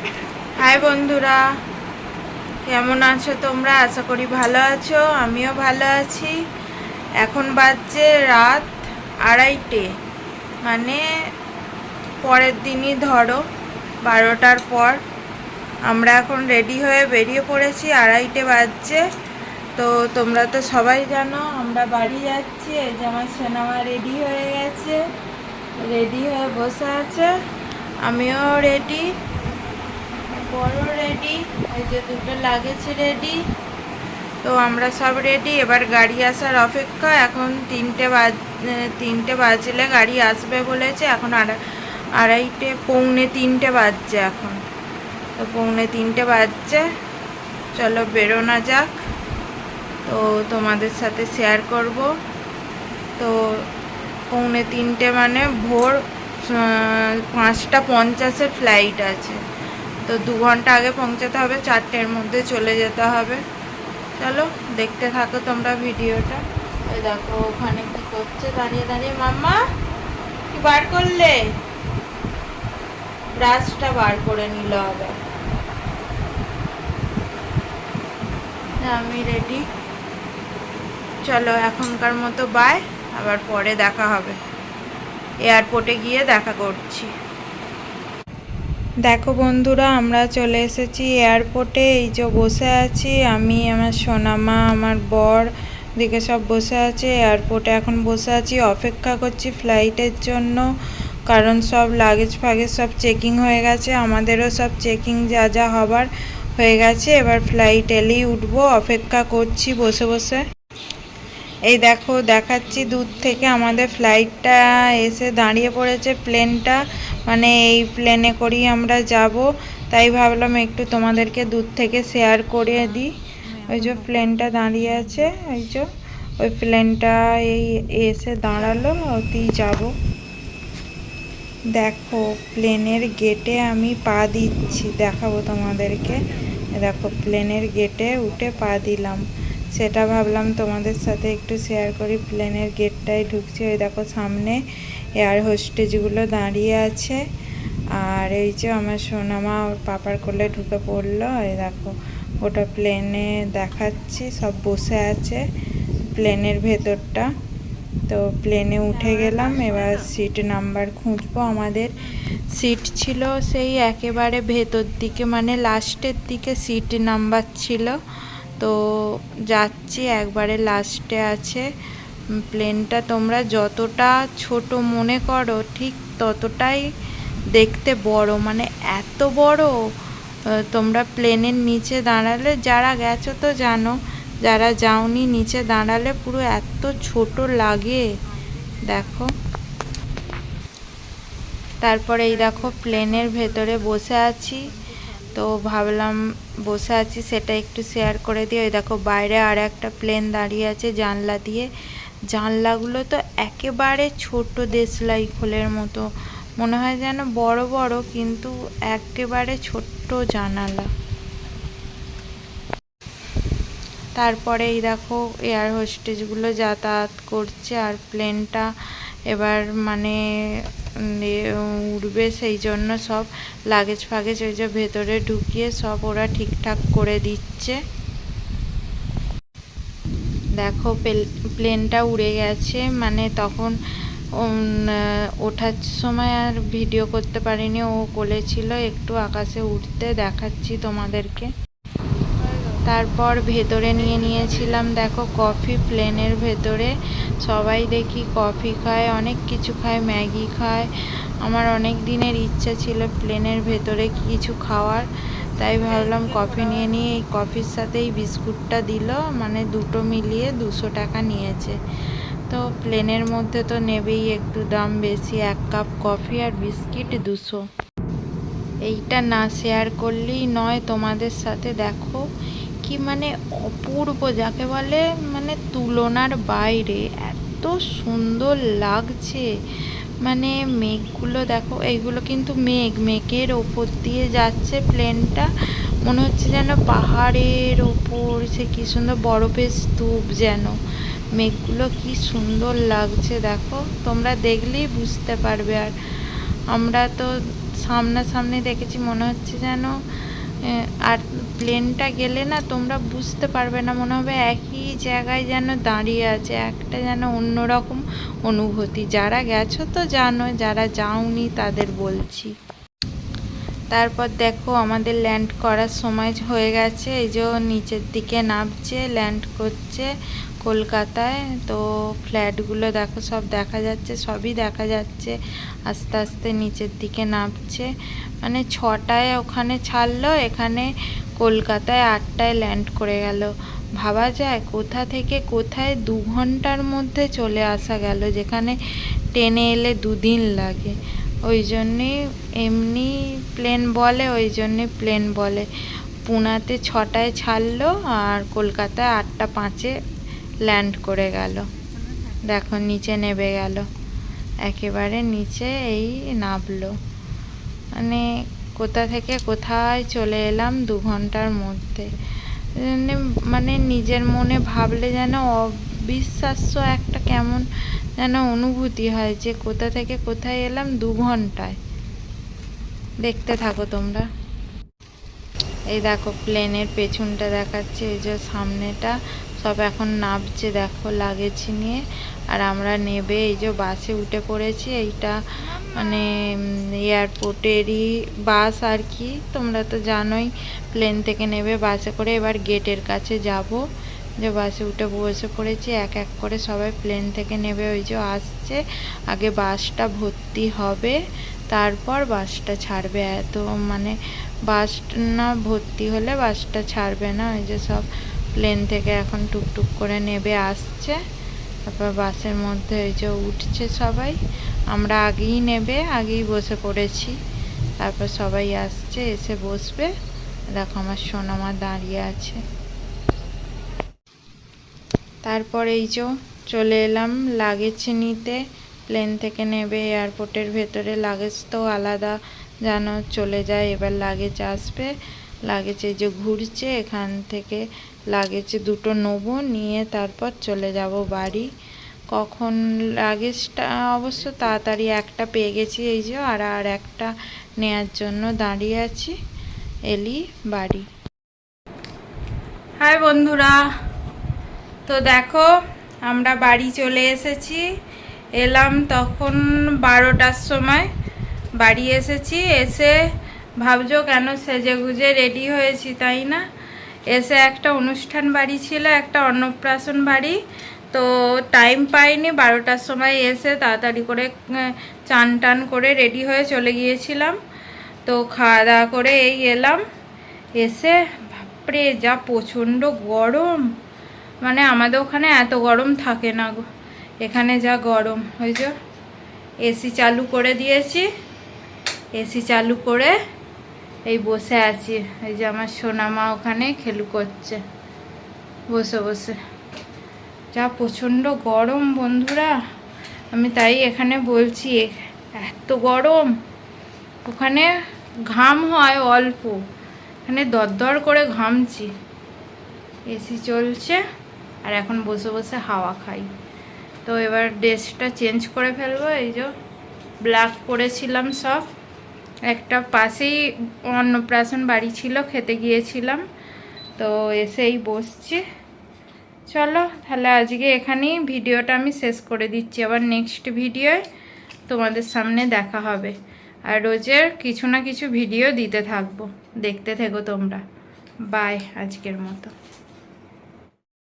High বন্ধুরা, কেমন আছো তোমরা? আশা করি ভালো আছো, আমিও ভালো আছি। এখন বাজছে রাত 2:30, মানে পরের দিনই ধরো 12টার পর। আমরা এখন রেডি হয়ে বেরিয়ে পড়েছি, 2:30 বাজছে। তো তোমরা তো সবাই জানো আমরা বাড়ি যাচ্ছি। এই যে আমার সোনামা রেডি হয়ে গেছে, রেডি হয়ে বসে আছে, আমিও রেডি, বড় রেডি, এই যে দুটো লাগেজ রেডি। তো আমরা সব রেডি, এবার গাড়ি আসার অপেক্ষা। এখন 3টে বাজলে গাড়ি আসবে বলেছে। এখন 2:30, 2:45 বাজছে এখন। তো 2:45 বাজছে, চলো বেরোনো যাক। তো তোমাদের সাথে শেয়ার করব। তো 2:45 মানে ভোর 5:50 ফ্লাইট আছে। তো 2 ঘন্টা আগে পৌঁছাতে হবে, 4টের মধ্যে চলে যেতে হবে। চলো দেখতে থাকো তোমরা ভিডিওটা। ওই দেখো ওখানে কি করছে দাঁড়িয়ে দাঁড়িয়ে। মাম্মা কি বার করলে? ব্রাশটা বার করে নিল আবার। আমি রেডি, চলো এখনকার মতো বাই, আবার পরে দেখা হবে। এয়ারপোর্টে গিয়ে দেখা করছি। দেখো বন্ধুরা, আমরা চলে এসেছি এয়ারপোর্টে। এই যে বসে আছি আমি, আমার সোনামা, আমার বর, দিকে সব বসে আছে এয়ারপোর্টে। এখন বসে আছি, অপেক্ষা করছি ফ্লাইটের জন্য, কারণ সব লাগেজ ফাগেজ সব চেকিং হয়ে গেছে। আমাদেরও সব চেকিং যা যা হবার হয়ে গেছে। এবার ফ্লাইট এলেই উঠবো, অপেক্ষা করছি বসে বসে। এই দেখো দেখাচ্ছি দূর থেকে আমাদের ফ্লাইটটা এসে দাঁড়িয়ে পড়েছে, প্লেনটা। মানে এই প্লেনে করেই আমরা যাব, তাই ভাবলাম একটু তোমাদেরকে দূর থেকে শেয়ার করে দিই। ওই যে প্লেনটা দাঁড়িয়ে আছে, ওই যে ওই প্লেনটা এই এসে দাঁড়ালো, ওতেই যাব। দেখো প্লেনের গেটে আমি পা দিচ্ছি, দেখাবো তোমাদেরকে। দেখো প্লেনের গেটে উঠে পা দিলাম, সেটা ভাবলাম তোমাদের সাথে একটু শেয়ার করি। প্লেনের গেটটায় ঢুকছি, ওই দেখো সামনে এয়ার হোস্টেজগুলো দাঁড়িয়ে আছে। আর এই যে আমার সোনামা ওর পাপার কোলে ঢুকে পড়লো। এই দেখো ওটা প্লেনে দেখাচ্ছি, সব বসে আছে প্লেনের ভেতরটা। তো প্লেনে উঠে গেলাম, এবার সিট নাম্বার খুঁজবো। আমাদের সিট ছিল সেই একেবারে ভেতর দিকে, মানে লাস্টের দিকে সিট নাম্বার ছিল। তো যাচ্ছি, একবারে লাস্টে আছে প্লেনটা। তোমরা যতটা ছোট মনে করো ঠিক ততটাই দেখতে বড়, মানে এত বড়। তোমরা প্লেনের নিচে দাঁড়ালে, যারা গেছো তো জানো, যারা যাওনি নিচে দাঁড়ালে পুরো এত ছোট লাগে, দেখো। তারপরে এই দেখো প্লেনের ভেতরে বসে আছি, তো ভাবলাম বসে আছি সেটা একটু শেয়ার করে দিই। ওই দেখো বাইরে আর একটা প্লেন দাঁড়িয়ে আছে জানলা দিয়ে। জানলাগুলো তো একেবারে ছোট, দেশলাই খোলের মতো, মনে হয় যেন বড় বড়, কিন্তু একেবারে ছোট্ট জানালা। তারপরে এই দেখো এয়ার হোস্টেজগুলো যাতায়াত করছে, আর প্লেনটা এবার মানে উঠবে, সেই জন্য সব লাগেজ ফাগেজ ওই যে ভেতরে ঢুকিয়ে সব ওরা ঠিকঠাক করে দিচ্ছে। দেখো প্লেনটা উড়ে গেছে, মানে তখন ওঠার সময় আর ভিডিও করতে পারিনি, ও কোলে ছিল, একটু আকাশে উঠতে দেখাচ্ছি তোমাদেরকে। তারপর ভেতরে নিয়ে নিয়েছিলাম দেখো কফি, প্লেনের ভেতরে সবাই দেখি কফি খায়, অনেক কিছু খায়, ম্যাগি খায়। আমার অনেক দিনের ইচ্ছা ছিল প্লেনের ভেতরে কিছু খাওয়ার, তাই ভাবলাম কফি নিয়ে নিই। এই কফির সাথেই বিস্কুটটা দিল, মানে দুটো মিলিয়ে 200 টাকা নিয়েছে। তো প্লেনের মধ্যে তো নেবেই একটু দাম বেশি, 1 কাপ কফি আর বিস্কিট 200। এইটা না শেয়ার করলেই নয় তোমাদের সাথে। দেখো কি মানে অপূর্ব, যাকে বলে মানে তুলনার বাইরে, এত সুন্দর লাগছে। মানে মেঘগুলো দেখো, এইগুলো কিন্তু মেঘের ওপর দিয়ে যাচ্ছে প্লেনটা, মনে হচ্ছে যেন পাহাড়ের ওপর সে কি সুন্দর বরফের স্তূপ যেন। মেঘগুলো কি সুন্দর লাগছে দেখো, তোমরা দেখলেই বুঝতে পারবে। আর আমরা তো সামনাসামনি দেখেছি, মনে হচ্ছে যেন আর প্লেনটা গেলে না তোমরা বুঝতে পারবে না, মনে হবে একই জায়গায় যেন দাঁড়িয়ে আছে, একটা যেন অন্যরকম অনুভূতি। যারা গেছো তো জানো, যারা যাওনি তাদের বলছি। তারপর দেখো আমাদের ল্যান্ড করার সময় হয়ে গেছে, এই যে নিচের দিকে নামছে, ল্যান্ড করছে কলকাতায়। তো ফ্ল্যাটগুলো দেখো সব দেখা যাচ্ছে, সবই দেখা যাচ্ছে, আস্তে আস্তে নিচের দিকে নামছে। মানে 6টায় ওখানে ছাড়লো, এখানে কলকাতায় 8টায় ল্যান্ড করে গেল। ভাবা যায় কোথা থেকে কোথায় 2 ঘন্টার মধ্যে চলে আসা গেল, যেখানে ট্রেনে এলে 2 দিন লাগে। ওই জন্যেই এমনি প্লেন বলে, ওই জন্যে প্লেন বলে। পুনাতে 6টায় ছাড়লো আর কলকাতায় 8টা 5-এ ল্যান্ড করে গেল। দেখো নিচে নেমে গেল, একেবারে নিচে এই নামলো। মানে কোথা থেকে কোথায় চলে এলাম 2 ঘন্টার মধ্যে। মানে নিজের মনে ভাবলে যেন অবিশ্বাস্য একটা কেমন যেন অনুভূতি হয়, যে কোথা থেকে কোথায় এলাম 2 ঘন্টায়। দেখতে থাকো তোমরা। এই দেখো প্লেনের পেছনটা দেখাচ্ছে, এই যে সামনেটা সব এখন নামছে দেখো লাগেজ নিয়ে। আর আমরা নেবে এই যে বাসে উঠে পড়েছি। এইটা মানে এয়ারপোর্টেরই বাস আর কি, তোমরা তো জানোই। প্লেন থেকে নেবে বাসে করে, এবার গেটের কাছে যাব, যে বাসে উঠে বসে পড়েছি। এক এক করে সবাই প্লেন থেকে নেবে, ওই যে আসছে। আগে বাসটা ভর্তি হবে, তারপর বাসটা ছাড়বে। এত মানে বাস না ভর্তি হলে বাসটা ছাড়বে না। ওই যে সব প্লেন থেকে এখন টুকটুক করে নেবে আসছে, তারপর বাসের মধ্যে ওই যে উঠছে সবাই। আমরা আগেই নেবে, আগেই বসে পড়েছি। তারপর সবাই আসছে, এসে বসবে। দেখো আমার সোনামা দাঁড়িয়ে আছে। তারপর এই যে চলে এলাম লাগেজ নিতে। প্লেন থেকে নেবে এয়ারপোর্টের ভেতরে লাগেজ তো আলাদা যেন চলে যায়, এবার লাগেজ আসবে। লাগেজ এই যে ঘুরছে, এখান থেকে লাগেজ 2টো নেবো, নিয়ে তারপর চলে যাব বাড়ি। কখন লাগেজটা অবশ্য তাড়াতাড়ি একটা পেয়ে গেছি, এই যে আর একটা নেয়ার জন্য দাঁড়িয়ে আছি। এলি বাড়ি। হাই বন্ধুরা, তো দেখো আমরা বাড়ি চলে এসেছি। এলাম তখন 12টার সময় বাড়ি এসেছি। এসে ভাবছো কেন সেজে গুজে রেডি হয়েছি, তাই না? এসে একটা অনুষ্ঠান বাড়ি ছিল, একটা অন্নপ্রাশন বাড়ি। তো টাইম পাইনি, 12টার সময় এসে তাড়াতাড়ি করে চান টান করে রেডি হয়ে চলে গিয়েছিলাম। তো খাওয়া দাওয়া করে এই এলাম। এসে বাপরে যা প্রচণ্ড গরম, মানে আমাদের ওখানে এত গরম থাকে না গো, এখানে যা গরম। ওই যে এসি চালু করে দিয়েছি, এসি চালু করে এই বসে আছি। এই যে আমার সোনামা ওখানে খেলু করছে বসে বসে। যা প্রচণ্ড গরম বন্ধুরা, আমি তাই এখানে বলছি এত গরম। ওখানে ঘাম হয় অল্প, এখানে দরদর করে ঘামছি। এসি চলছে আর এখন বসে বসে হাওয়া খাই। তো এবার ড্রেসটা চেঞ্জ করে ফেলবো। এই যে ব্ল্যাক পরেছিলাম সব, একটা পাশেই অন্নপ্রাশন বাড়ি ছিল, খেতে গিয়েছিলাম। তো এসেই বসছি। চলো তাহলে আজকে এখানেই ভিডিওটা আমি শেষ করে দিচ্ছি। আবার নেক্সট ভিডিওয় তোমাদের সামনে দেখা হবে। আর রোজের কিছু না কিছু ভিডিও দিতে থাকবো, দেখতে থেকো তোমরা। বাই আজকের মতো।